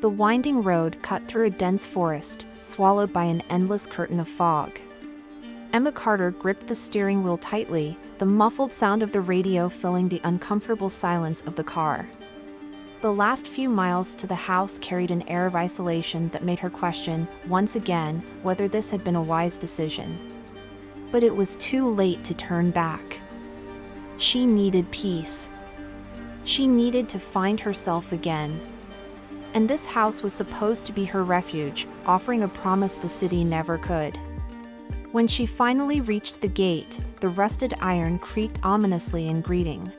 The winding road cut through a dense forest, swallowed by an endless curtain of fog. Emma Carter gripped the steering wheel tightly, the muffled sound of the radio filling the uncomfortable silence of the car. The last few miles to the house carried an air of isolation that made her question, once again, whether this had been a wise decision. But it was too late to turn back. She needed peace. She needed to find herself again. And this house was supposed to be her refuge, offering a promise the city never could. When she finally reached the gate, the rusted iron creaked ominously in greeting.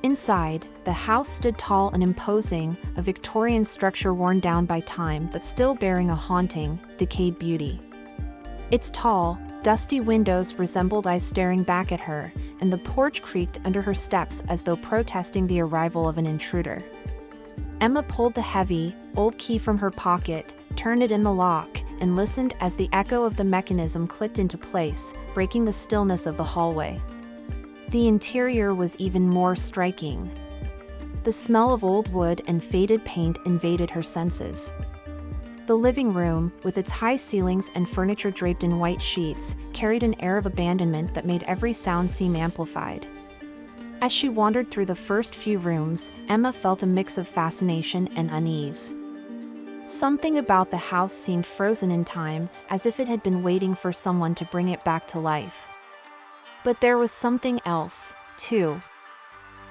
Inside, the house stood tall and imposing, a Victorian structure worn down by time but still bearing a haunting, decayed beauty. Its tall, dusty windows resembled eyes staring back at her, and the porch creaked under her steps as though protesting the arrival of an intruder. Emma pulled the heavy, old key from her pocket, turned it in the lock, and listened as the echo of the mechanism clicked into place, breaking the stillness of the hallway. The interior was even more striking. The smell of old wood and faded paint invaded her senses. The living room, with its high ceilings and furniture draped in white sheets, carried an air of abandonment that made every sound seem amplified. As she wandered through the first few rooms, Emma felt a mix of fascination and unease. Something about the house seemed frozen in time, as if it had been waiting for someone to bring it back to life. But there was something else, too.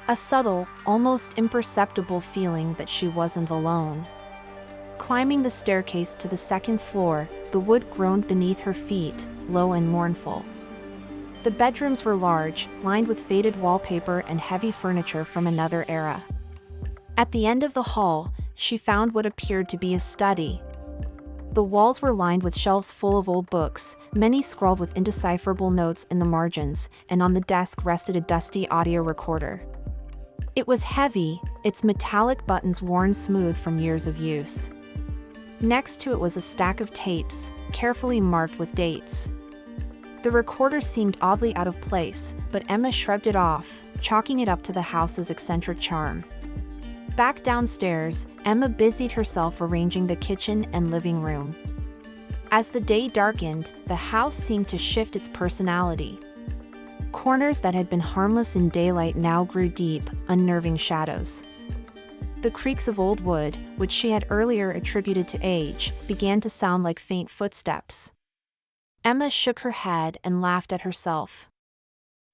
A subtle, almost imperceptible feeling that she wasn't alone. Climbing the staircase to the second floor, the wood groaned beneath her feet, low and mournful. The bedrooms were large, lined with faded wallpaper and heavy furniture from another era. At the end of the hall, she found what appeared to be a study. The walls were lined with shelves full of old books, many scrawled with indecipherable notes in the margins, and on the desk rested a dusty audio recorder. It was heavy, its metallic buttons worn smooth from years of use. Next to it was a stack of tapes, carefully marked with dates. The recorder seemed oddly out of place, but Emma shrugged it off, chalking it up to the house's eccentric charm. Back downstairs, Emma busied herself arranging the kitchen and living room. As the day darkened, the house seemed to shift its personality. Corners that had been harmless in daylight now grew deep, unnerving shadows. The creaks of old wood, which she had earlier attributed to age, began to sound like faint footsteps. Emma shook her head and laughed at herself.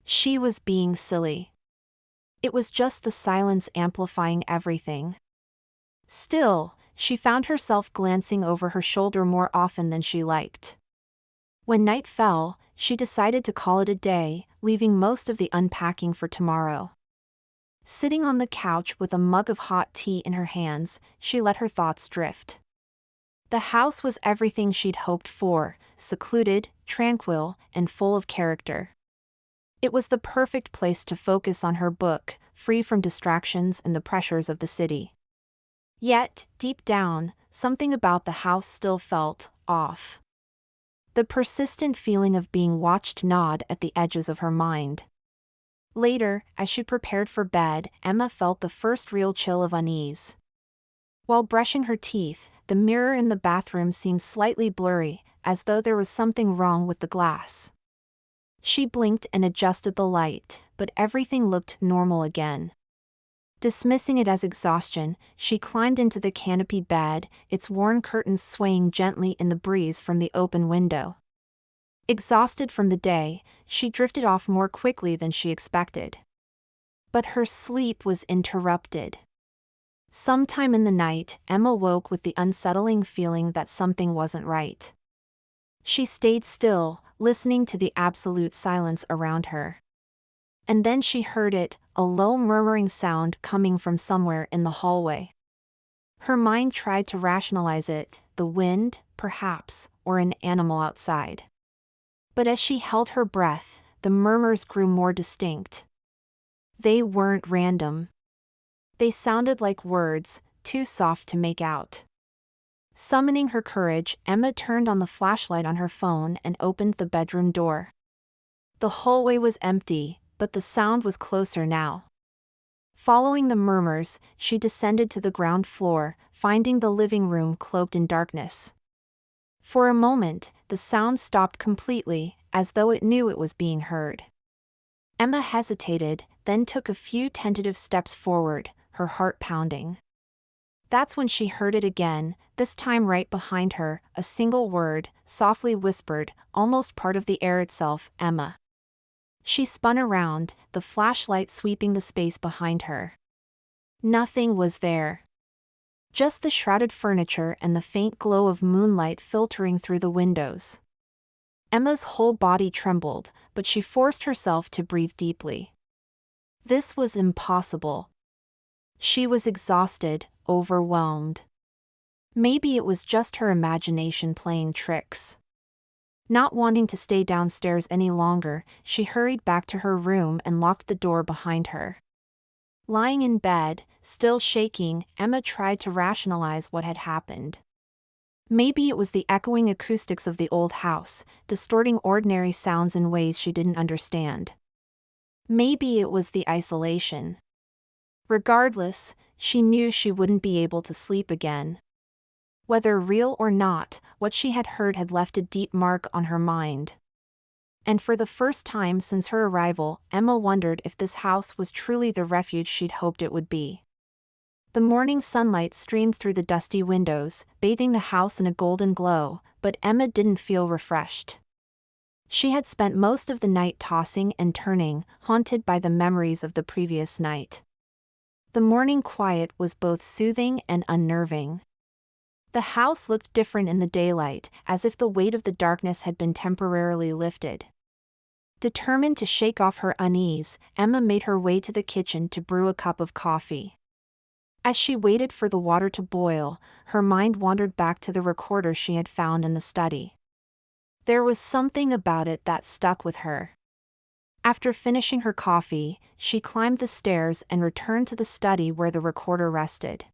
She was being silly. It was just the silence amplifying everything. Still, she found herself glancing over her shoulder more often than she liked. When night fell, she decided to call it a day, leaving most of the unpacking for tomorrow. Sitting on the couch with a mug of hot tea in her hands, she let her thoughts drift. The house was everything she'd hoped for, secluded, tranquil, and full of character. It was the perfect place to focus on her book, free from distractions and the pressures of the city. Yet, deep down, something about the house still felt off. The persistent feeling of being watched gnawed at the edges of her mind. Later, as she prepared for bed, Emma felt the first real chill of unease. While brushing her teeth, the mirror in the bathroom seemed slightly blurry, as though there was something wrong with the glass. She blinked and adjusted the light, but everything looked normal again. Dismissing it as exhaustion, she climbed into the canopy bed, its worn curtains swaying gently in the breeze from the open window. Exhausted from the day, she drifted off more quickly than she expected. But her sleep was interrupted. Sometime in the night, Emma woke with the unsettling feeling that something wasn't right. She stayed still, listening to the absolute silence around her. And then she heard it, a low murmuring sound coming from somewhere in the hallway. Her mind tried to rationalize it, the wind, perhaps, or an animal outside. But as she held her breath, the murmurs grew more distinct. They weren't random. They sounded like words, too soft to make out. Summoning her courage, Emma turned on the flashlight on her phone and opened the bedroom door. The hallway was empty, but the sound was closer now. Following the murmurs, she descended to the ground floor, finding the living room cloaked in darkness. For a moment, the sound stopped completely, as though it knew it was being heard. Emma hesitated, then took a few tentative steps forward, her heart pounding. That's when she heard it again, this time right behind her, a single word, softly whispered, almost part of the air itself, Emma. She spun around, the flashlight sweeping the space behind her. Nothing was there. Just the shrouded furniture and the faint glow of moonlight filtering through the windows. Emma's whole body trembled, but she forced herself to breathe deeply. This was impossible. She was exhausted, overwhelmed. Maybe it was just her imagination playing tricks. Not wanting to stay downstairs any longer, she hurried back to her room and locked the door behind her. Lying in bed, still shaking, Emma tried to rationalize what had happened. Maybe it was the echoing acoustics of the old house, distorting ordinary sounds in ways she didn't understand. Maybe it was the isolation. Regardless, she knew she wouldn't be able to sleep again. Whether real or not, what she had heard had left a deep mark on her mind. And for the first time since her arrival, Emma wondered if this house was truly the refuge she'd hoped it would be. The morning sunlight streamed through the dusty windows, bathing the house in a golden glow, but Emma didn't feel refreshed. She had spent most of the night tossing and turning, haunted by the memories of the previous night. The morning quiet was both soothing and unnerving. The house looked different in the daylight, as if the weight of the darkness had been temporarily lifted. Determined to shake off her unease, Emma made her way to the kitchen to brew a cup of coffee. As she waited for the water to boil, her mind wandered back to the recorder she had found in the study. There was something about it that stuck with her. After finishing her coffee, she climbed the stairs and returned to the study where the recorder rested.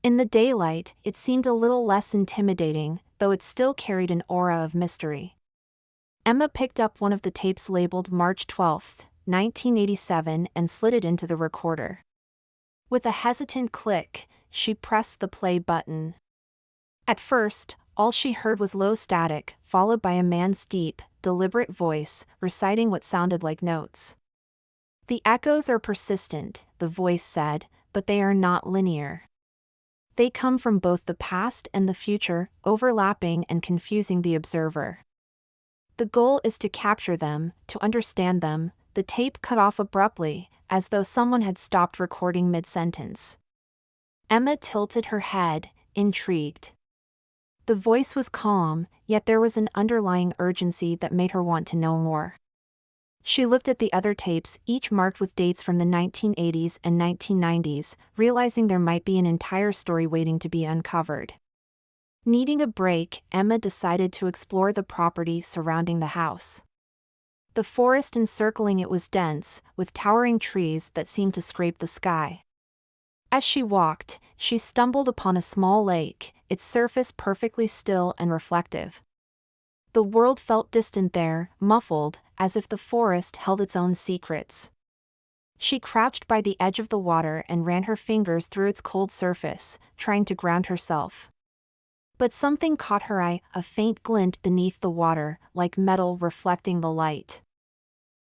In the daylight, it seemed a little less intimidating, though it still carried an aura of mystery. Emma picked up one of the tapes labeled March 12, 1987, and slid it into the recorder. With a hesitant click, she pressed the play button. At first, all she heard was low static, followed by a man's deep, deliberate voice, reciting what sounded like notes. "The echoes are persistent," the voice said, "but they are not linear. They come from both the past and the future, overlapping and confusing the observer. The goal is to capture them, to understand them." The tape cut off abruptly, as though someone had stopped recording mid-sentence. Emma tilted her head, intrigued. The voice was calm, yet there was an underlying urgency that made her want to know more. She looked at the other tapes, each marked with dates from the 1980s and 1990s, realizing there might be an entire story waiting to be uncovered. Needing a break, Emma decided to explore the property surrounding the house. The forest encircling it was dense, with towering trees that seemed to scrape the sky. As she walked, she stumbled upon a small lake, its surface perfectly still and reflective. The world felt distant there, muffled, as if the forest held its own secrets. She crouched by the edge of the water and ran her fingers through its cold surface, trying to ground herself. But something caught her eye, a faint glint beneath the water, like metal reflecting the light.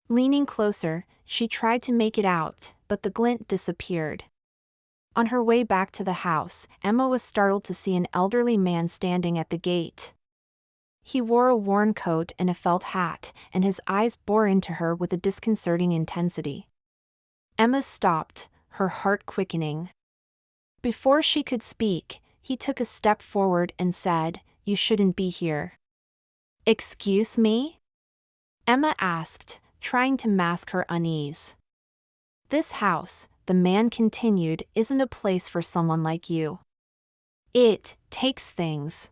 Leaning closer, she tried to make it out, but the glint disappeared. On her way back to the house, Emma was startled to see an elderly man standing at the gate. He wore a worn coat and a felt hat, and his eyes bore into her with a disconcerting intensity. Emma stopped, her heart quickening. Before she could speak, he took a step forward and said, "You shouldn't be here." "Excuse me?" Emma asked, trying to mask her unease. "This house," the man continued, "isn't a place for someone like you. It takes things.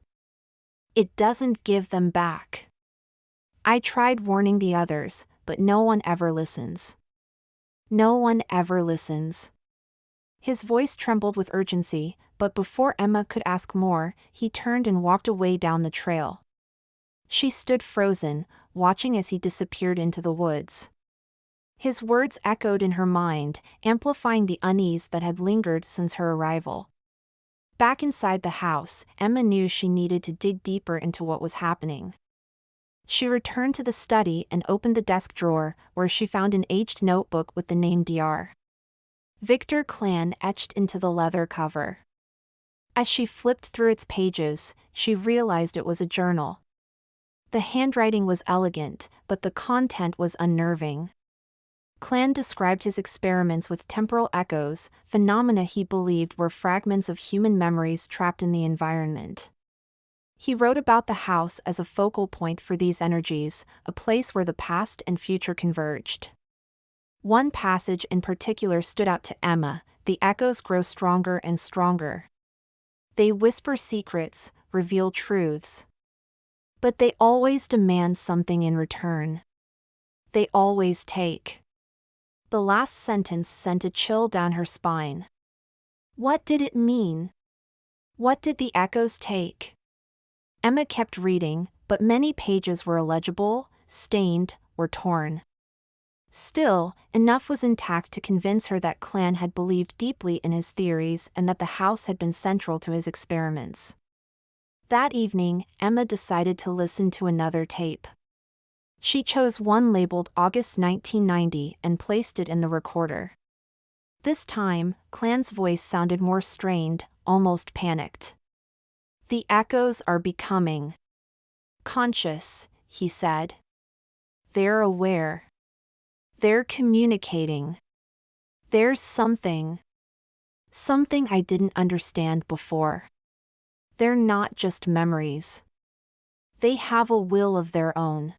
It doesn't give them back. I tried warning the others, but no one ever listens. No one ever listens." His voice trembled with urgency, but before Emma could ask more, he turned and walked away down the trail. She stood frozen, watching as he disappeared into the woods. His words echoed in her mind, amplifying the unease that had lingered since her arrival. Back inside the house, Emma knew she needed to dig deeper into what was happening. She returned to the study and opened the desk drawer, where she found an aged notebook with the name Dr. Victor Clan etched into the leather cover. As she flipped through its pages, she realized it was a journal. The handwriting was elegant, but the content was unnerving. Clan described his experiments with temporal echoes, phenomena he believed were fragments of human memories trapped in the environment. He wrote about the house as a focal point for these energies, a place where the past and future converged. One passage in particular stood out to Emma: the echoes grow stronger and stronger. They whisper secrets, reveal truths. But they always demand something in return. They always take. The last sentence sent a chill down her spine. What did it mean? What did the echoes take? Emma kept reading, but many pages were illegible, stained, or torn. Still, enough was intact to convince her that Clan had believed deeply in his theories and that the house had been central to his experiments. That evening, Emma decided to listen to another tape. She chose one labeled August 1990 and placed it in the recorder. This time, Clan's voice sounded more strained, almost panicked. "The echoes are becoming conscious," he said. "They're aware. They're communicating. There's something I didn't understand before. They're not just memories. They have a will of their own."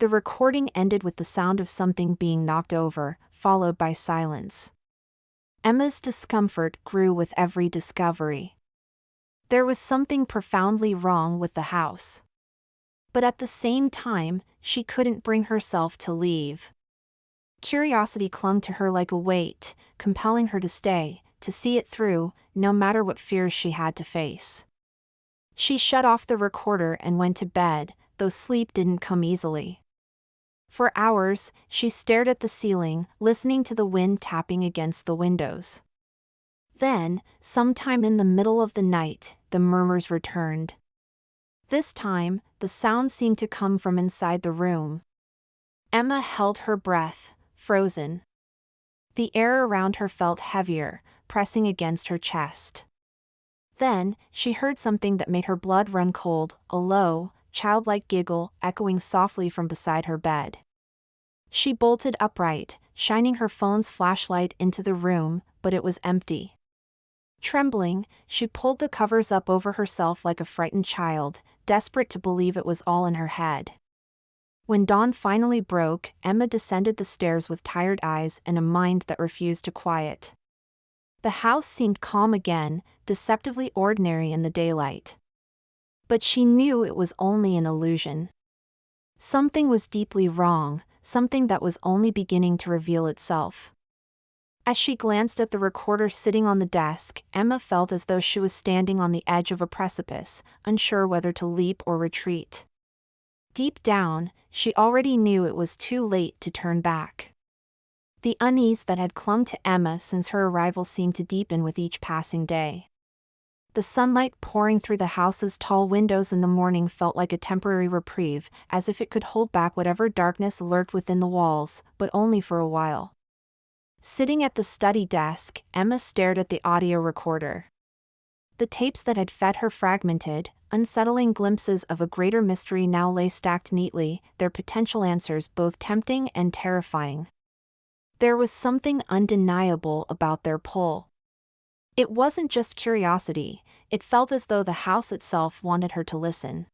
The recording ended with the sound of something being knocked over, followed by silence. Emma's discomfort grew with every discovery. There was something profoundly wrong with the house. But at the same time, she couldn't bring herself to leave. Curiosity clung to her like a weight, compelling her to stay, to see it through, no matter what fears she had to face. She shut off the recorder and went to bed, though sleep didn't come easily. For hours, she stared at the ceiling, listening to the wind tapping against the windows. Then, sometime in the middle of the night, the murmurs returned. This time, the sound seemed to come from inside the room. Emma held her breath, frozen. The air around her felt heavier, pressing against her chest. Then, she heard something that made her blood run cold, a low, childlike giggle echoing softly from beside her bed. She bolted upright, shining her phone's flashlight into the room, but it was empty. Trembling, she pulled the covers up over herself like a frightened child, desperate to believe it was all in her head. When dawn finally broke, Emma descended the stairs with tired eyes and a mind that refused to quiet. The house seemed calm again, deceptively ordinary in the daylight. But she knew it was only an illusion. Something was deeply wrong, something that was only beginning to reveal itself. As she glanced at the recorder sitting on the desk, Emma felt as though she was standing on the edge of a precipice, unsure whether to leap or retreat. Deep down, she already knew it was too late to turn back. The unease that had clung to Emma since her arrival seemed to deepen with each passing day. The sunlight pouring through the house's tall windows in the morning felt like a temporary reprieve, as if it could hold back whatever darkness lurked within the walls, but only for a while. Sitting at the study desk, Emma stared at the audio recorder. The tapes that had fed her fragmented, unsettling glimpses of a greater mystery now lay stacked neatly, their potential answers both tempting and terrifying. There was something undeniable about their pull. It wasn't just curiosity, it felt as though the house itself wanted her to listen.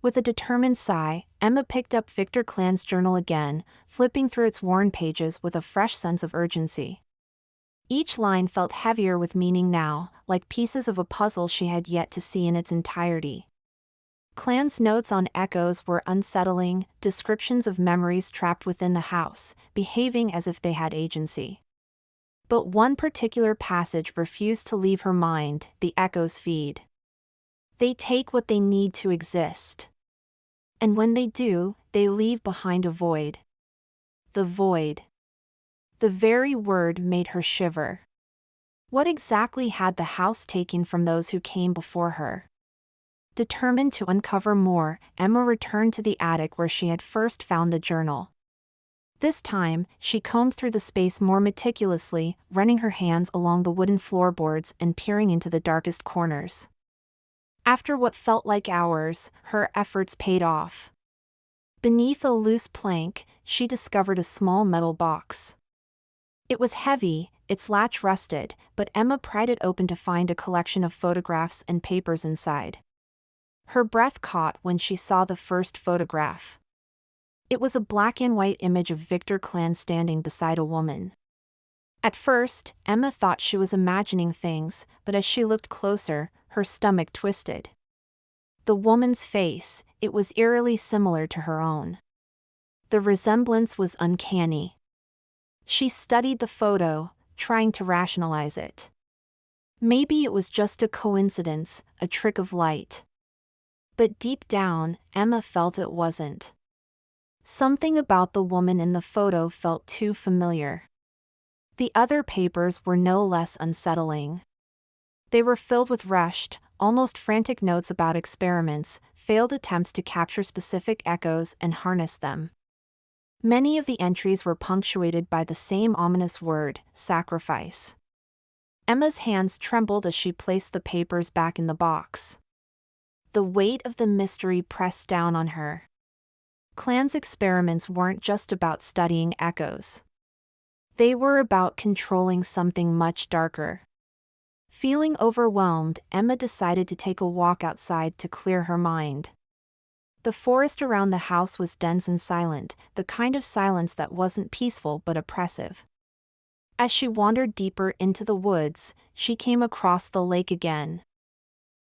With a determined sigh, Emma picked up Victor Clan's journal again, flipping through its worn pages with a fresh sense of urgency. Each line felt heavier with meaning now, like pieces of a puzzle she had yet to see in its entirety. Clan's notes on echoes were unsettling, descriptions of memories trapped within the house, behaving as if they had agency. But one particular passage refused to leave her mind: the echoes feed. They take what they need to exist. And when they do, they leave behind a void. The void. The very word made her shiver. What exactly had the house taken from those who came before her? Determined to uncover more, Emma returned to the attic where she had first found the journal. This time, she combed through the space more meticulously, running her hands along the wooden floorboards and peering into the darkest corners. After what felt like hours, her efforts paid off. Beneath a loose plank, she discovered a small metal box. It was heavy, its latch rusted, but Emma pried it open to find a collection of photographs and papers inside. Her breath caught when she saw the first photograph. It was a black and white image of Victor Clan standing beside a woman. At first, Emma thought she was imagining things, but as she looked closer, her stomach twisted. The woman's face, it was eerily similar to her own. The resemblance was uncanny. She studied the photo, trying to rationalize it. Maybe it was just a coincidence, a trick of light. But deep down, Emma felt it wasn't. Something about the woman in the photo felt too familiar. The other papers were no less unsettling. They were filled with rushed, almost frantic notes about experiments, failed attempts to capture specific echoes and harness them. Many of the entries were punctuated by the same ominous word, sacrifice. Emma's hands trembled as she placed the papers back in the box. The weight of the mystery pressed down on her. Clan's experiments weren't just about studying echoes. They were about controlling something much darker. Feeling overwhelmed, Emma decided to take a walk outside to clear her mind. The forest around the house was dense and silent, the kind of silence that wasn't peaceful but oppressive. As she wandered deeper into the woods, she came across the lake again.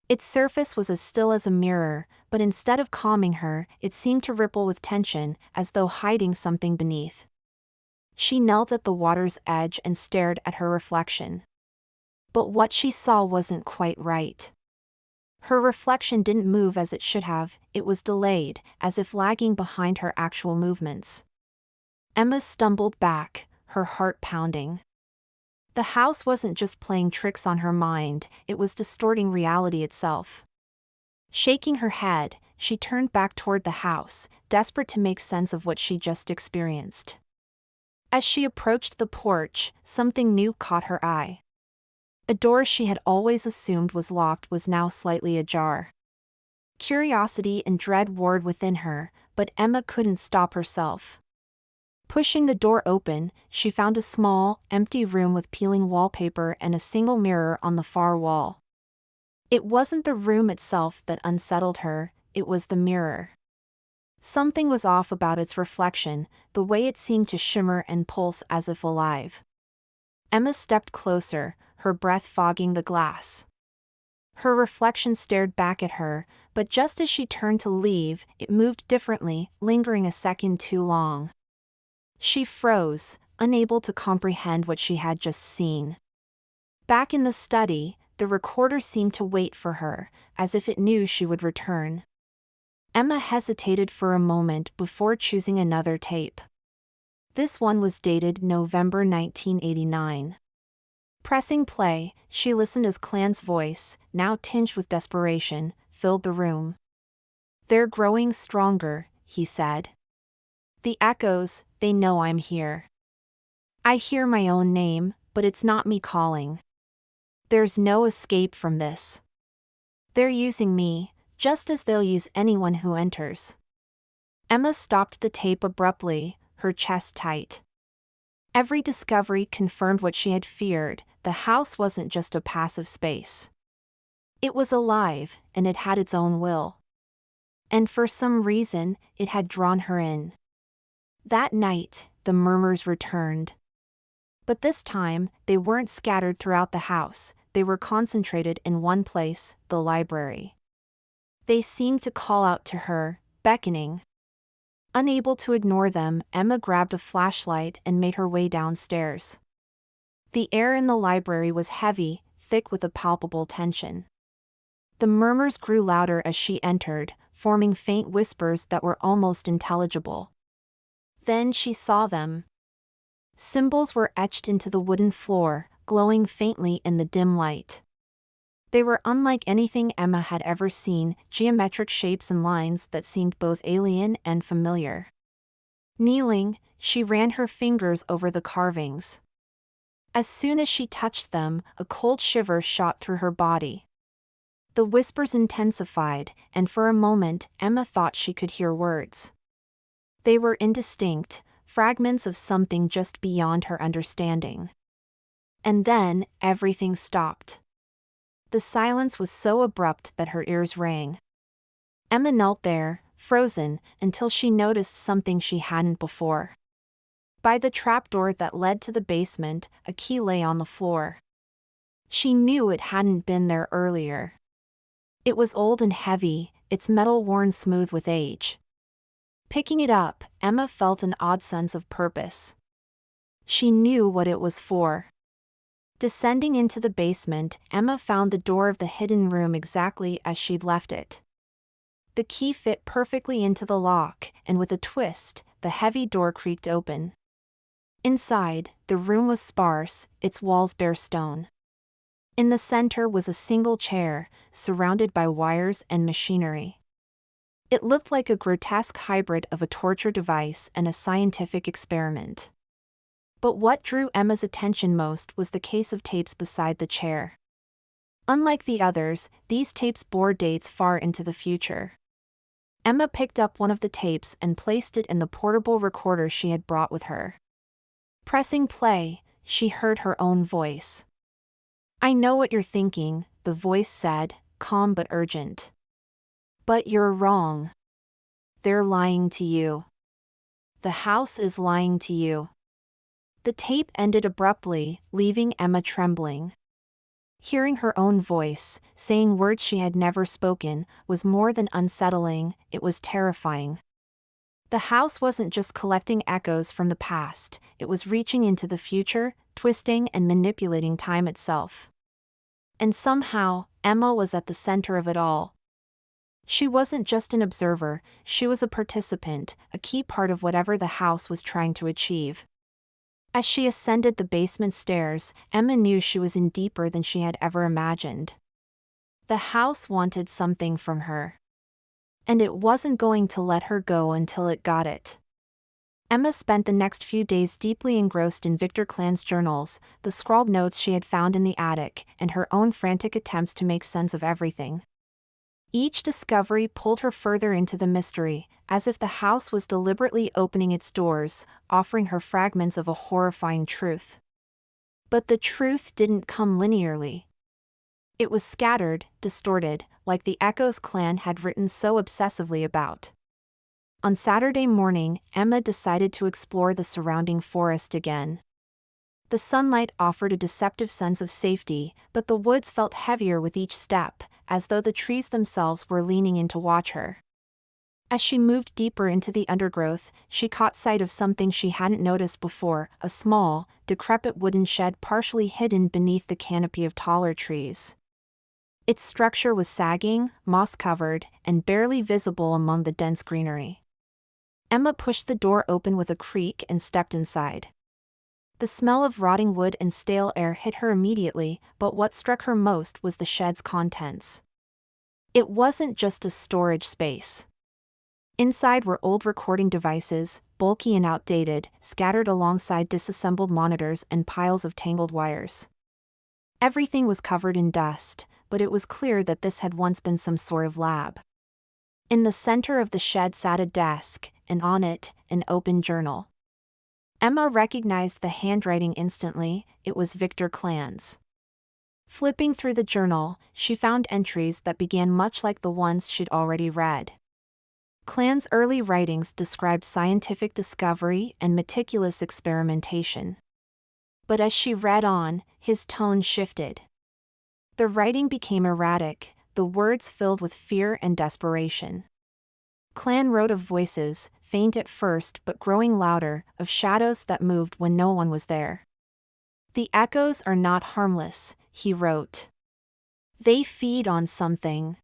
Its surface was as still as a mirror, but instead of calming her, it seemed to ripple with tension, as though hiding something beneath. She knelt at the water's edge and stared at her reflection. But what she saw wasn't quite right. Her reflection didn't move as it should have, it was delayed, as if lagging behind her actual movements. Emma stumbled back, her heart pounding. The house wasn't just playing tricks on her mind, it was distorting reality itself. Shaking her head, she turned back toward the house, desperate to make sense of what she just experienced. As she approached the porch, something new caught her eye. A door she had always assumed was locked was now slightly ajar. Curiosity and dread warred within her, but Emma couldn't stop herself. Pushing the door open, she found a small, empty room with peeling wallpaper and a single mirror on the far wall. It wasn't the room itself that unsettled her, it was the mirror. Something was off about its reflection, the way it seemed to shimmer and pulse as if alive. Emma stepped closer, her breath fogging the glass. Her reflection stared back at her, but just as she turned to leave, it moved differently, lingering a second too long. She froze, unable to comprehend what she had just seen. Back in the study, the recorder seemed to wait for her, as if it knew she would return. Emma hesitated for a moment before choosing another tape. This one was dated November 1989. Pressing play, she listened as Clan's voice, now tinged with desperation, filled the room. "They're growing stronger," he said. "The echoes, they know I'm here. I hear my own name, but it's not me calling. There's no escape from this. They're using me, just as they'll use anyone who enters." Emma stopped the tape abruptly, her chest tight. Every discovery confirmed what she had feared, the house wasn't just a passive space. It was alive, and it had its own will. And for some reason, it had drawn her in. That night, the murmurs returned. But this time, they weren't scattered throughout the house, they were concentrated in one place, the library. They seemed to call out to her, beckoning. Unable to ignore them, Emma grabbed a flashlight and made her way downstairs. The air in the library was heavy, thick with a palpable tension. The murmurs grew louder as she entered, forming faint whispers that were almost intelligible. Then she saw them. Symbols were etched into the wooden floor, glowing faintly in the dim light. They were unlike anything Emma had ever seen, geometric shapes and lines that seemed both alien and familiar. Kneeling, she ran her fingers over the carvings. As soon as she touched them, a cold shiver shot through her body. The whispers intensified, and for a moment, Emma thought she could hear words. They were indistinct, fragments of something just beyond her understanding. And then, everything stopped. The silence was so abrupt that her ears rang. Emma knelt there, frozen, until she noticed something she hadn't before. By the trapdoor that led to the basement, a key lay on the floor. She knew it hadn't been there earlier. It was old and heavy, its metal worn smooth with age. Picking it up, Emma felt an odd sense of purpose. She knew what it was for. Descending into the basement, Emma found the door of the hidden room exactly as she'd left it. The key fit perfectly into the lock, and with a twist, the heavy door creaked open. Inside, the room was sparse, its walls bare stone. In the center was a single chair, surrounded by wires and machinery. It looked like a grotesque hybrid of a torture device and a scientific experiment. But what drew Emma's attention most was the case of tapes beside the chair. Unlike the others, these tapes bore dates far into the future. Emma picked up one of the tapes and placed it in the portable recorder she had brought with her. Pressing play, she heard her own voice. "I know what you're thinking," the voice said, calm but urgent. "But you're wrong. They're lying to you. The house is lying to you." The tape ended abruptly, leaving Emma trembling. Hearing her own voice, saying words she had never spoken, was more than unsettling, it was terrifying. The house wasn't just collecting echoes from the past, it was reaching into the future, twisting and manipulating time itself. And somehow, Emma was at the center of it all. She wasn't just an observer, she was a participant, a key part of whatever the house was trying to achieve. As she ascended the basement stairs, Emma knew she was in deeper than she had ever imagined. The house wanted something from her. And it wasn't going to let her go until it got it. Emma spent the next few days deeply engrossed in Victor Clan's journals, the scrawled notes she had found in the attic, and her own frantic attempts to make sense of everything. Each discovery pulled her further into the mystery, as if the house was deliberately opening its doors, offering her fragments of a horrifying truth. But the truth didn't come linearly. It was scattered, distorted, like the echoes Clan had written so obsessively about. On Saturday morning, Emma decided to explore the surrounding forest again. The sunlight offered a deceptive sense of safety, but the woods felt heavier with each step, as though the trees themselves were leaning in to watch her. As she moved deeper into the undergrowth, she caught sight of something she hadn't noticed before, a small, decrepit wooden shed partially hidden beneath the canopy of taller trees. Its structure was sagging, moss-covered, and barely visible among the dense greenery. Emma pushed the door open with a creak and stepped inside. The smell of rotting wood and stale air hit her immediately, but what struck her most was the shed's contents. It wasn't just a storage space. Inside were old recording devices, bulky and outdated, scattered alongside disassembled monitors and piles of tangled wires. Everything was covered in dust, but it was clear that this had once been some sort of lab. In the center of the shed sat a desk, and on it, an open journal. Emma recognized the handwriting instantly, it was Victor Clan's. Flipping through the journal, she found entries that began much like the ones she'd already read. Clan's early writings described scientific discovery and meticulous experimentation. But as she read on, his tone shifted. The writing became erratic, the words filled with fear and desperation. Clan wrote of voices, faint at first but growing louder, of shadows that moved when no one was there. "The echoes are not harmless," he wrote. "They feed on something.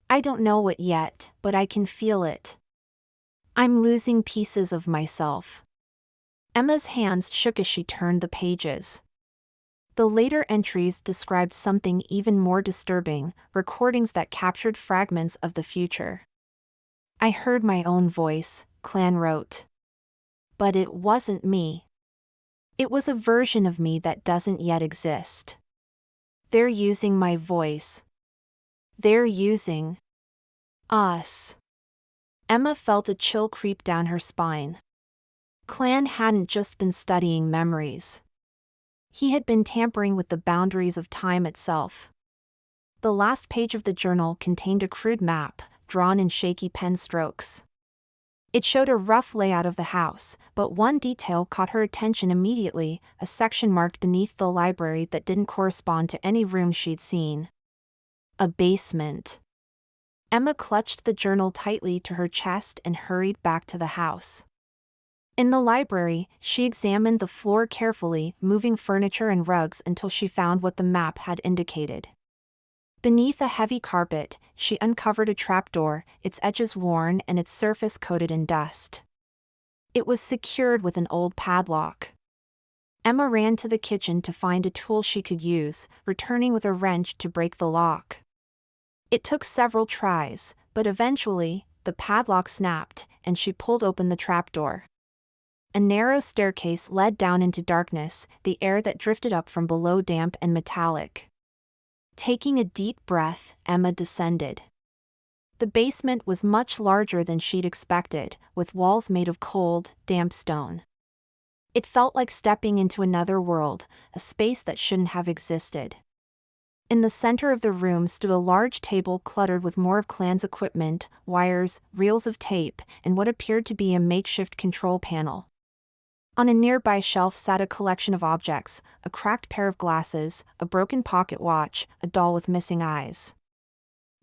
I don't know what yet, but I can feel it. I'm losing pieces of myself. Emma's hands shook as she turned the pages. The later entries described something even more disturbing, recordings that captured fragments of the future. I heard my own voice, Clan wrote. But it wasn't me. It was a version of me that doesn't yet exist. They're using my voice. They're using us. Emma felt a chill creep down her spine. Clan hadn't just been studying memories. He had been tampering with the boundaries of time itself. The last page of the journal contained a crude map, drawn in shaky pen strokes. It showed a rough layout of the house, but one detail caught her attention immediately, a section marked beneath the library that didn't correspond to any room she'd seen. A basement. Emma clutched the journal tightly to her chest and hurried back to the house. In the library, she examined the floor carefully, moving furniture and rugs until she found what the map had indicated. Beneath a heavy carpet, she uncovered a trapdoor, its edges worn and its surface coated in dust. It was secured with an old padlock. Emma ran to the kitchen to find a tool she could use, returning with a wrench to break the lock. It took several tries, but eventually, the padlock snapped, and she pulled open the trapdoor. A narrow staircase led down into darkness, the air that drifted up from below damp and metallic. Taking a deep breath, Emma descended. The basement was much larger than she'd expected, with walls made of cold, damp stone. It felt like stepping into another world, a space that shouldn't have existed. In the center of the room stood a large table cluttered with more of Clan's equipment, wires, reels of tape, and what appeared to be a makeshift control panel. On a nearby shelf sat a collection of objects, a cracked pair of glasses, a broken pocket watch, a doll with missing eyes.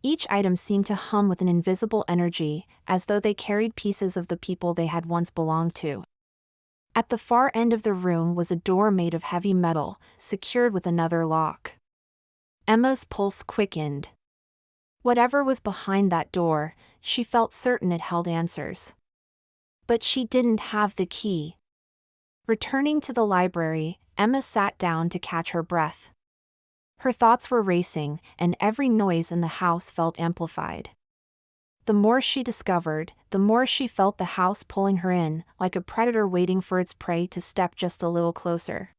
Each item seemed to hum with an invisible energy, as though they carried pieces of the people they had once belonged to. At the far end of the room was a door made of heavy metal, secured with another lock. Emma's pulse quickened. Whatever was behind that door, she felt certain it held answers. But she didn't have the key. Returning to the library, Emma sat down to catch her breath. Her thoughts were racing, and every noise in the house felt amplified. The more she discovered, the more she felt the house pulling her in, like a predator waiting for its prey to step just a little closer.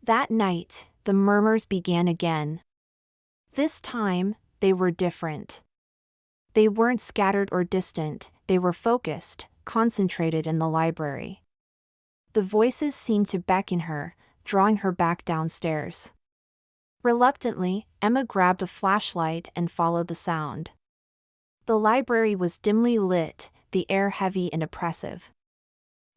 That night, the murmurs began again. This time, they were different. They weren't scattered or distant, they were focused, concentrated in the library. The voices seemed to beckon her, drawing her back downstairs. Reluctantly, Emma grabbed a flashlight and followed the sound. The library was dimly lit, the air heavy and oppressive.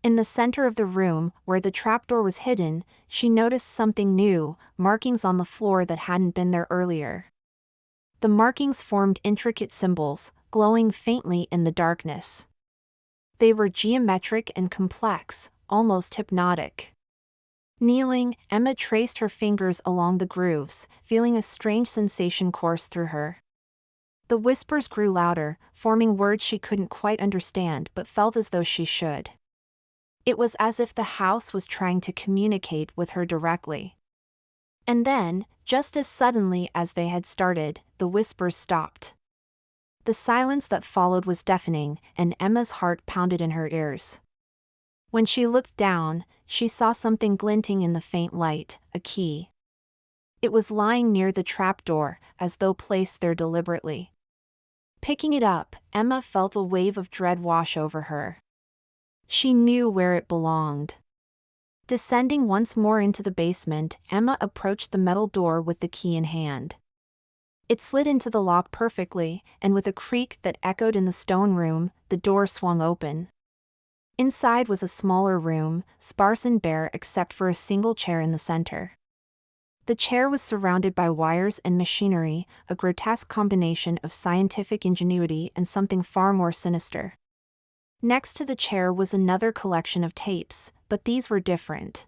In the center of the room, where the trapdoor was hidden, she noticed something new, markings on the floor that hadn't been there earlier. The markings formed intricate symbols, glowing faintly in the darkness. They were geometric and complex, almost hypnotic. Kneeling, Emma traced her fingers along the grooves, feeling a strange sensation course through her. The whispers grew louder, forming words she couldn't quite understand but felt as though she should. It was as if the house was trying to communicate with her directly. And then, just as suddenly as they had started, the whispers stopped. The silence that followed was deafening, and Emma's heart pounded in her ears. When she looked down, she saw something glinting in the faint light, a key. It was lying near the trapdoor, as though placed there deliberately. Picking it up, Emma felt a wave of dread wash over her. She knew where it belonged. Descending once more into the basement, Emma approached the metal door with the key in hand. It slid into the lock perfectly, and with a creak that echoed in the stone room, the door swung open. Inside was a smaller room, sparse and bare except for a single chair in the center. The chair was surrounded by wires and machinery, a grotesque combination of scientific ingenuity and something far more sinister. Next to the chair was another collection of tapes, but these were different.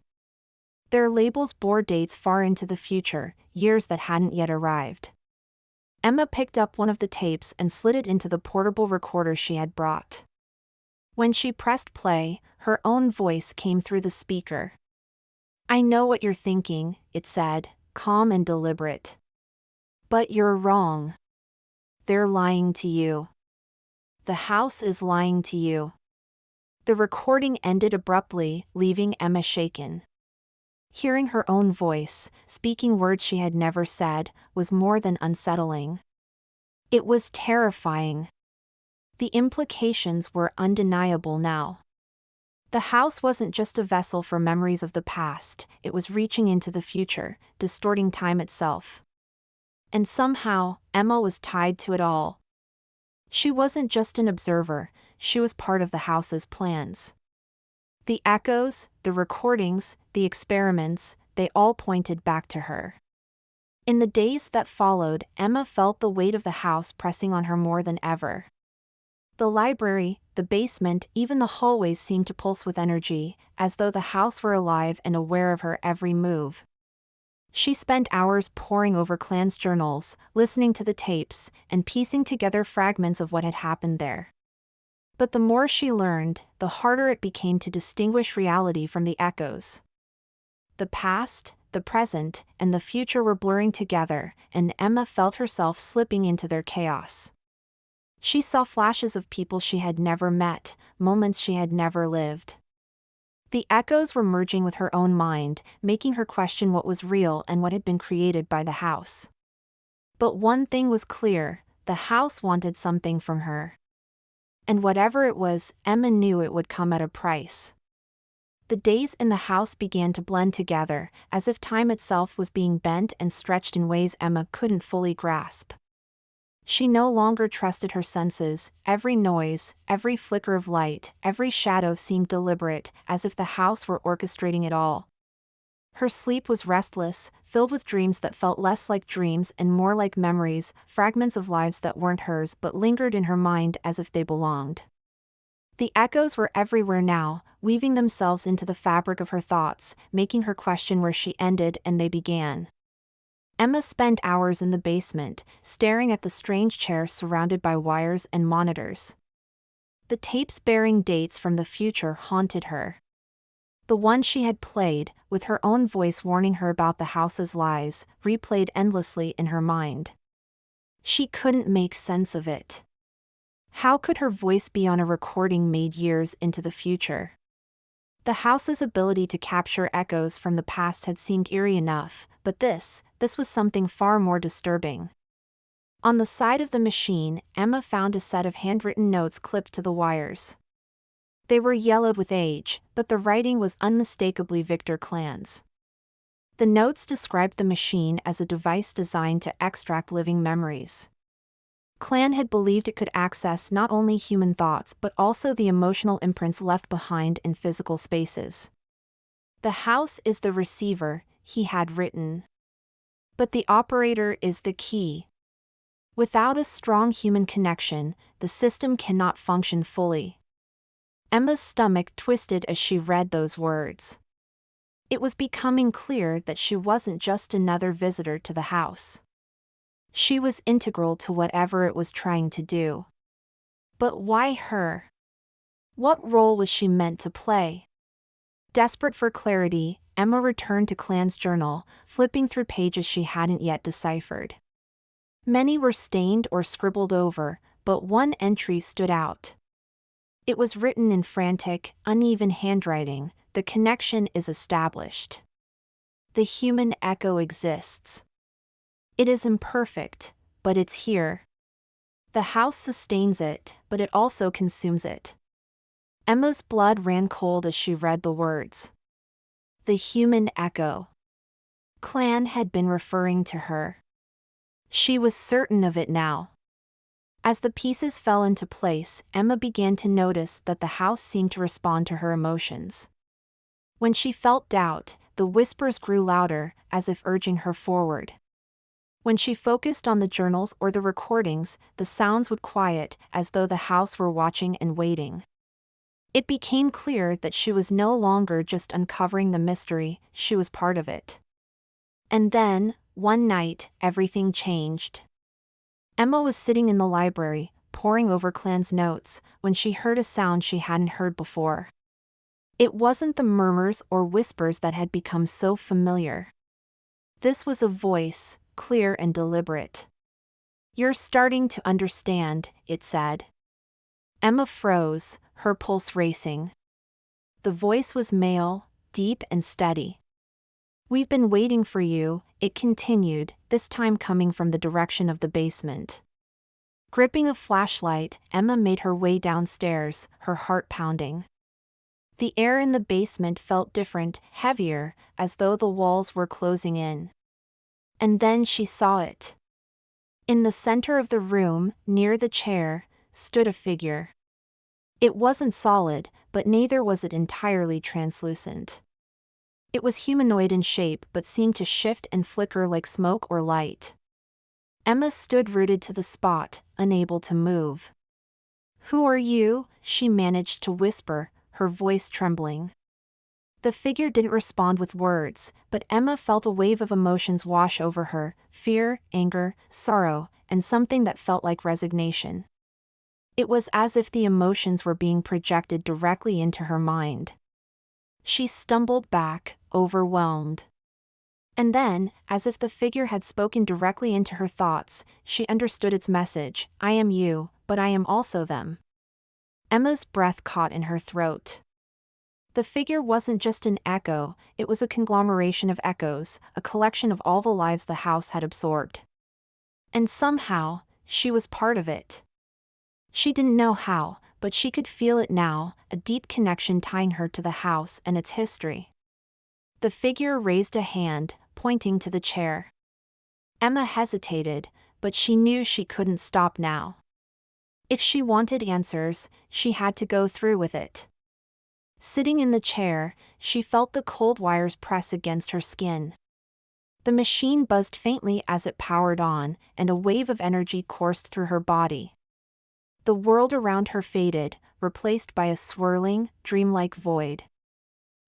Their labels bore dates far into the future, years that hadn't yet arrived. Emma picked up one of the tapes and slid it into the portable recorder she had brought. When she pressed play, her own voice came through the speaker. "I know what you're thinking," it said, calm and deliberate. "But you're wrong. They're lying to you. The house is lying to you." The recording ended abruptly, leaving Emma shaken. Hearing her own voice, speaking words she had never said, was more than unsettling. It was terrifying. The implications were undeniable now. The house wasn't just a vessel for memories of the past, it was reaching into the future, distorting time itself. And somehow, Emma was tied to it all. She wasn't just an observer, she was part of the house's plans. The echoes, the recordings, the experiments, they all pointed back to her. In the days that followed, Emma felt the weight of the house pressing on her more than ever. The library, the basement, even the hallways seemed to pulse with energy, as though the house were alive and aware of her every move. She spent hours poring over Clan's journals, listening to the tapes, and piecing together fragments of what had happened there. But the more she learned, the harder it became to distinguish reality from the echoes. The past, the present, and the future were blurring together, and Emma felt herself slipping into their chaos. She saw flashes of people she had never met, moments she had never lived. The echoes were merging with her own mind, making her question what was real and what had been created by the house. But one thing was clear, the house wanted something from her. And whatever it was, Emma knew it would come at a price. The days in the house began to blend together, as if time itself was being bent and stretched in ways Emma couldn't fully grasp. She no longer trusted her senses, every noise, every flicker of light, every shadow seemed deliberate, as if the house were orchestrating it all. Her sleep was restless, filled with dreams that felt less like dreams and more like memories, fragments of lives that weren't hers but lingered in her mind as if they belonged. The echoes were everywhere now, weaving themselves into the fabric of her thoughts, making her question where she ended and they began. Emma spent hours in the basement, staring at the strange chair surrounded by wires and monitors. The tapes bearing dates from the future haunted her. The one she had played, with her own voice warning her about the house's lies, replayed endlessly in her mind. She couldn't make sense of it. How could her voice be on a recording made years into the future? The house's ability to capture echoes from the past had seemed eerie enough, but this was something far more disturbing. On the side of the machine, Emma found a set of handwritten notes clipped to the wires. They were yellowed with age, but the writing was unmistakably Victor Clan's. The notes described the machine as a device designed to extract living memories. Clan had believed it could access not only human thoughts but also the emotional imprints left behind in physical spaces. "The house is the receiver," he had written. "But the operator is the key. Without a strong human connection, the system cannot function fully." Emma's stomach twisted as she read those words. It was becoming clear that she wasn't just another visitor to the house. She was integral to whatever it was trying to do. But why her? What role was she meant to play? Desperate for clarity, Emma returned to Clan's journal, flipping through pages she hadn't yet deciphered. Many were stained or scribbled over, but one entry stood out. It was written in frantic, uneven handwriting. "The connection is established. The human echo exists. It is imperfect, but it's here. The house sustains it, but it also consumes it." Emma's blood ran cold as she read the words. The human echo. Clan had been referring to her. She was certain of it now. As the pieces fell into place, Emma began to notice that the house seemed to respond to her emotions. When she felt doubt, the whispers grew louder, as if urging her forward. When she focused on the journals or the recordings, the sounds would quiet, as though the house were watching and waiting. It became clear that she was no longer just uncovering the mystery, she was part of it. And then, one night, everything changed. Emma was sitting in the library, pouring poring over Clan's notes when she heard a sound she hadn't heard before. It wasn't the murmurs or whispers that had become so familiar. This was a voice, clear and deliberate. "You're starting to understand," it said. Emma froze, her pulse racing. The voice was male, deep and steady. "We've been waiting for you," it continued, this time coming from the direction of the basement. Gripping a flashlight, Emma made her way downstairs, her heart pounding. The air in the basement felt different, heavier, as though the walls were closing in. And then she saw it. In the center of the room, near the chair, stood a figure. It wasn't solid, but neither was it entirely translucent. It was humanoid in shape but seemed to shift and flicker like smoke or light. Emma stood rooted to the spot, unable to move. "Who are you?" she managed to whisper, her voice trembling. The figure didn't respond with words, but Emma felt a wave of emotions wash over her: fear, anger, sorrow, and something that felt like resignation. It was as if the emotions were being projected directly into her mind. She stumbled back, overwhelmed. And then, as if the figure had spoken directly into her thoughts, she understood its message: "I am you, but I am also them." Emma's breath caught in her throat. The figure wasn't just an echo, it was a conglomeration of echoes, a collection of all the lives the house had absorbed. And somehow, she was part of it. She didn't know how, but she could feel it now, a deep connection tying her to the house and its history. The figure raised a hand, pointing to the chair. Emma hesitated, but she knew she couldn't stop now. If she wanted answers, she had to go through with it. Sitting in the chair, she felt the cold wires press against her skin. The machine buzzed faintly as it powered on, and a wave of energy coursed through her body. The world around her faded, replaced by a swirling, dreamlike void.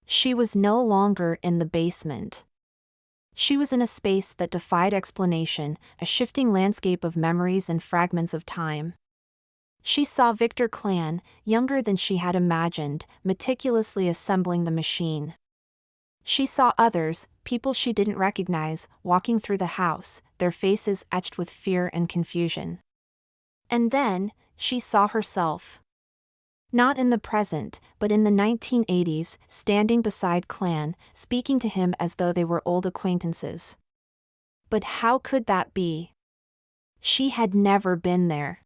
She was no longer in the basement. She was in a space that defied explanation, a shifting landscape of memories and fragments of time. She saw Victor Clan, younger than she had imagined, meticulously assembling the machine. She saw others, people she didn't recognize, walking through the house, their faces etched with fear and confusion. And then, she saw herself. Not in the present, but in the 1980s, standing beside Clan, speaking to him as though they were old acquaintances. But how could that be? She had never been there.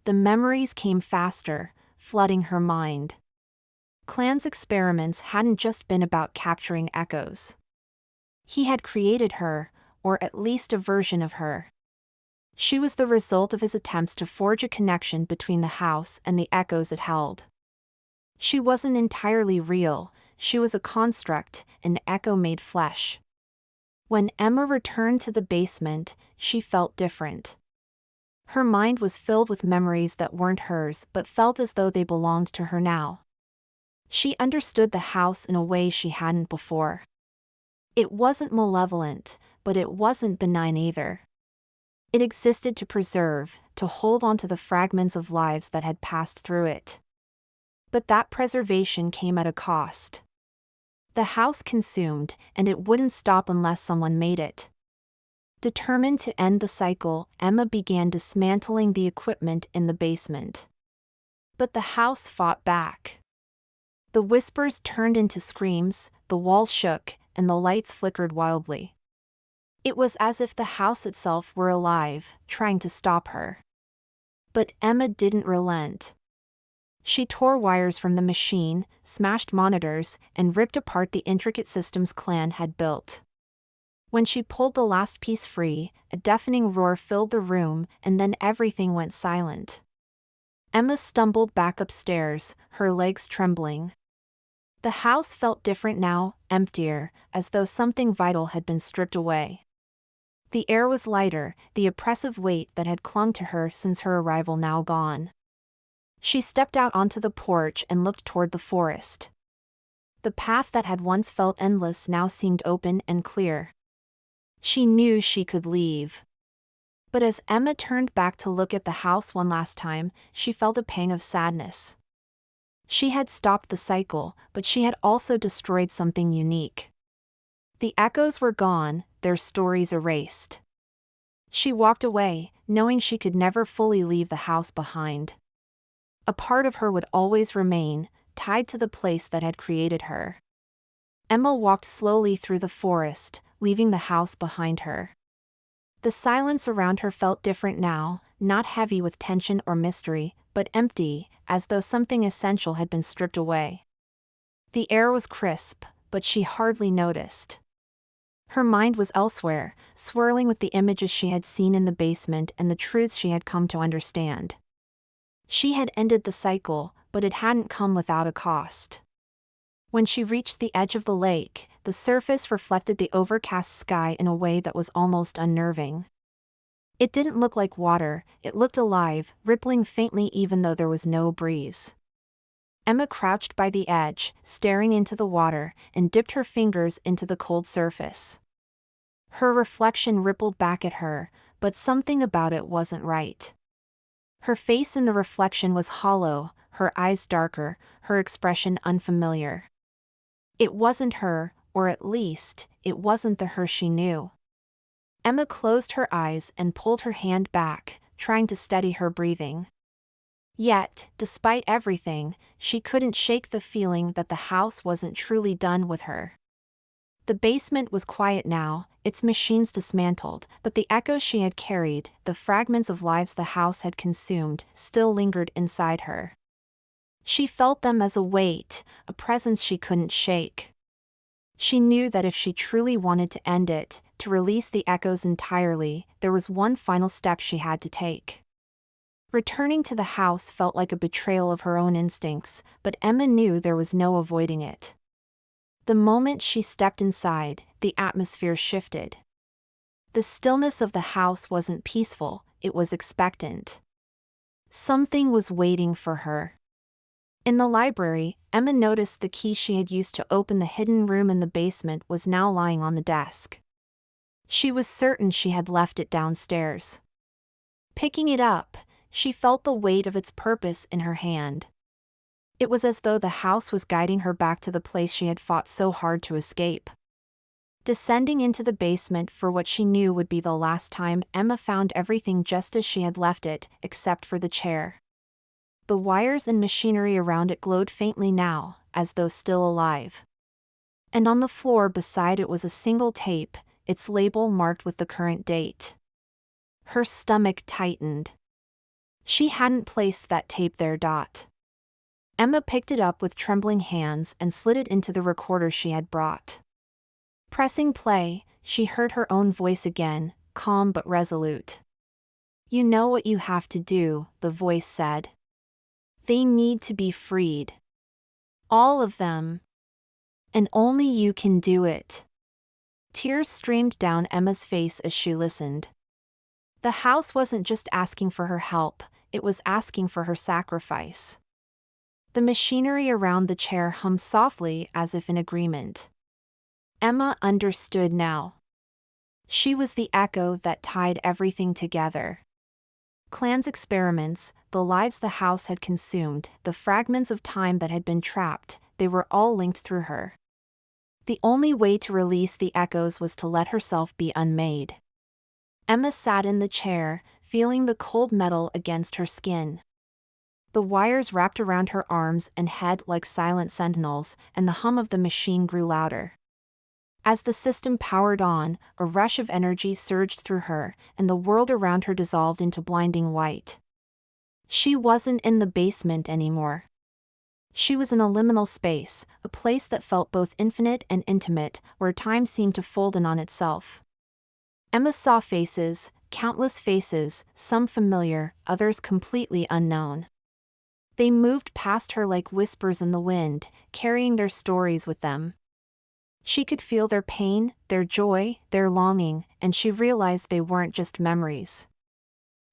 The memories came faster, flooding her mind. Clan's experiments hadn't just been about capturing echoes. He had created her, or at least a version of her. She was the result of his attempts to forge a connection between the house and the echoes it held. She wasn't entirely real, she was a construct, an echo made flesh. When Emma returned to the basement, she felt different. Her mind was filled with memories that weren't hers but felt as though they belonged to her now. She understood the house in a way she hadn't before. It wasn't malevolent, but it wasn't benign either. It existed to preserve, to hold on to the fragments of lives that had passed through it. But that preservation came at a cost. The house consumed, and it wouldn't stop unless someone made it. Determined to end the cycle, Emma began dismantling the equipment in the basement. But the house fought back. The whispers turned into screams, the walls shook, and the lights flickered wildly. It was as if the house itself were alive, trying to stop her. But Emma didn't relent. She tore wires from the machine, smashed monitors, and ripped apart the intricate systems Clan had built. When she pulled the last piece free, a deafening roar filled the room, and then everything went silent. Emma stumbled back upstairs, her legs trembling. The house felt different now, emptier, as though something vital had been stripped away. The air was lighter, the oppressive weight that had clung to her since her arrival now gone. She stepped out onto the porch and looked toward the forest. The path that had once felt endless now seemed open and clear. She knew she could leave. But as Emma turned back to look at the house one last time, she felt a pang of sadness. She had stopped the cycle, but she had also destroyed something unique. The echoes were gone, their stories erased. She walked away, knowing she could never fully leave the house behind. A part of her would always remain, tied to the place that had created her. Emma walked slowly through the forest, leaving the house behind her. The silence around her felt different now, not heavy with tension or mystery, but empty, as though something essential had been stripped away. The air was crisp, but she hardly noticed. Her mind was elsewhere, swirling with the images she had seen in the basement and the truths she had come to understand. She had ended the cycle, but it hadn't come without a cost. When she reached the edge of the lake, the surface reflected the overcast sky in a way that was almost unnerving. It didn't look like water, it looked alive, rippling faintly even though there was no breeze. Emma crouched by the edge, staring into the water, and dipped her fingers into the cold surface. Her reflection rippled back at her, but something about it wasn't right. Her face in the reflection was hollow, her eyes darker, her expression unfamiliar. It wasn't her, or at least, it wasn't the her she knew. Emma closed her eyes and pulled her hand back, trying to steady her breathing. Yet, despite everything, she couldn't shake the feeling that the house wasn't truly done with her. The basement was quiet now, its machines dismantled, but the echoes she had carried, the fragments of lives the house had consumed, still lingered inside her. She felt them as a weight, a presence she couldn't shake. She knew that if she truly wanted to end it, to release the echoes entirely, there was one final step she had to take. Returning to the house felt like a betrayal of her own instincts, but Emma knew there was no avoiding it. The moment she stepped inside, the atmosphere shifted. The stillness of the house wasn't peaceful, it was expectant. Something was waiting for her. In the library, Emma noticed the key she had used to open the hidden room in the basement was now lying on the desk. She was certain she had left it downstairs. Picking it up, she felt the weight of its purpose in her hand. It was as though the house was guiding her back to the place she had fought so hard to escape. Descending into the basement for what she knew would be the last time, Emma found everything just as she had left it, except for the chair. The wires and machinery around it glowed faintly now, as though still alive. And on the floor beside it was a single tape, its label marked with the current date. Her stomach tightened. She hadn't placed that tape there. Emma picked it up with trembling hands and slid it into the recorder she had brought. Pressing play, she heard her own voice again, calm but resolute. "You know what you have to do," the voice said. "They need to be freed. All of them. And only you can do it." Tears streamed down Emma's face as she listened. The house wasn't just asking for her help, it was asking for her sacrifice. The machinery around the chair hummed softly as if in agreement. Emma understood now. She was the echo that tied everything together. Clan's experiments, the lives the house had consumed, the fragments of time that had been trapped, they were all linked through her. The only way to release the echoes was to let herself be unmade. Emma sat in the chair, feeling the cold metal against her skin. The wires wrapped around her arms and head like silent sentinels, and the hum of the machine grew louder. As the system powered on, a rush of energy surged through her, and the world around her dissolved into blinding white. She wasn't in the basement anymore. She was in a liminal space, a place that felt both infinite and intimate, where time seemed to fold in on itself. Emma saw faces, countless faces, some familiar, others completely unknown. They moved past her like whispers in the wind, carrying their stories with them. She could feel their pain, their joy, their longing, and she realized they weren't just memories.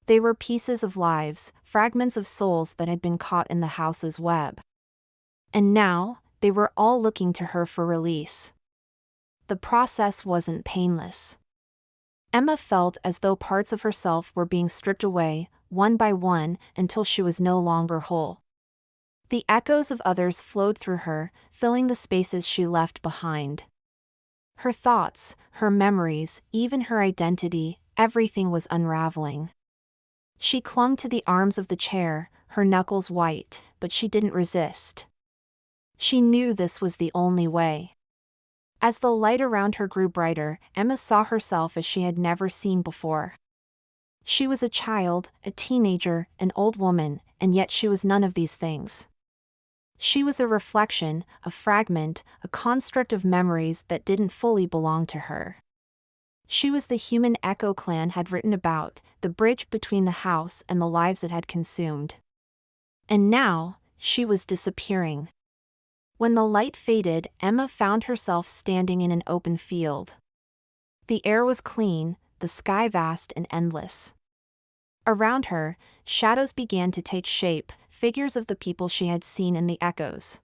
They were pieces of lives, fragments of souls that had been caught in the house's web. And now, they were all looking to her for release. The process wasn't painless. Emma felt as though parts of herself were being stripped away, one by one, until she was no longer whole. The echoes of others flowed through her, filling the spaces she left behind. Her thoughts, her memories, even her identity, everything was unraveling. She clung to the arms of the chair, her knuckles white, but she didn't resist. She knew this was the only way. As the light around her grew brighter, Emma saw herself as she had never seen before. She was a child, a teenager, an old woman, and yet she was none of these things. She was a reflection, a fragment, a construct of memories that didn't fully belong to her. She was the human Echo clan had written about, the bridge between the house and the lives it had consumed. And now, she was disappearing. When the light faded, Emma found herself standing in an open field. The air was clean, the sky vast and endless. Around her, shadows began to take shape, figures of the people she had seen in the echoes.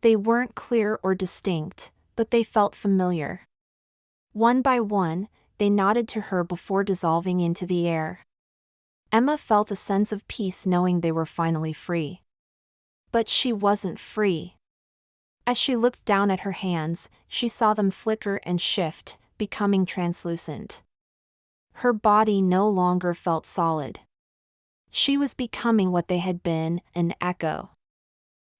They weren't clear or distinct, but they felt familiar. One by one, they nodded to her before dissolving into the air. Emma felt a sense of peace knowing they were finally free. But she wasn't free. As she looked down at her hands, she saw them flicker and shift, becoming translucent. Her body no longer felt solid. She was becoming what they had been, an echo.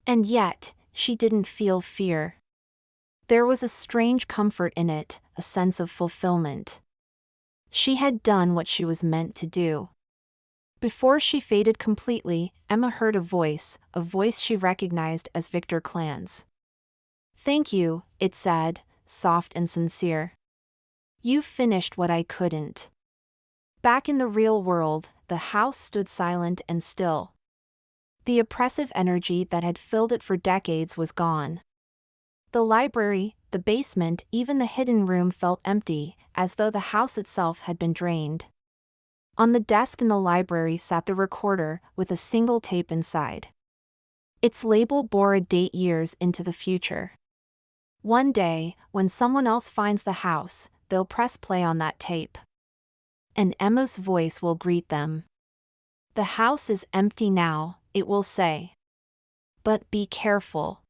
And yet, she didn't feel fear. There was a strange comfort in it, a sense of fulfillment. She had done what she was meant to do. Before she faded completely, Emma heard a voice she recognized as Victor Clan's. "Thank you," it said, soft and sincere. "You finished what I couldn't." Back in the real world, the house stood silent and still. The oppressive energy that had filled it for decades was gone. The library, the basement, even the hidden room felt empty, as though the house itself had been drained. On the desk in the library sat the recorder, with a single tape inside. Its label bore a date years into the future. One day, when someone else finds the house, they'll press play on that tape. And Emma's voice will greet them. "The house is empty now," it will say. "But be careful.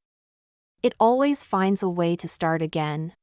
It always finds a way to start again."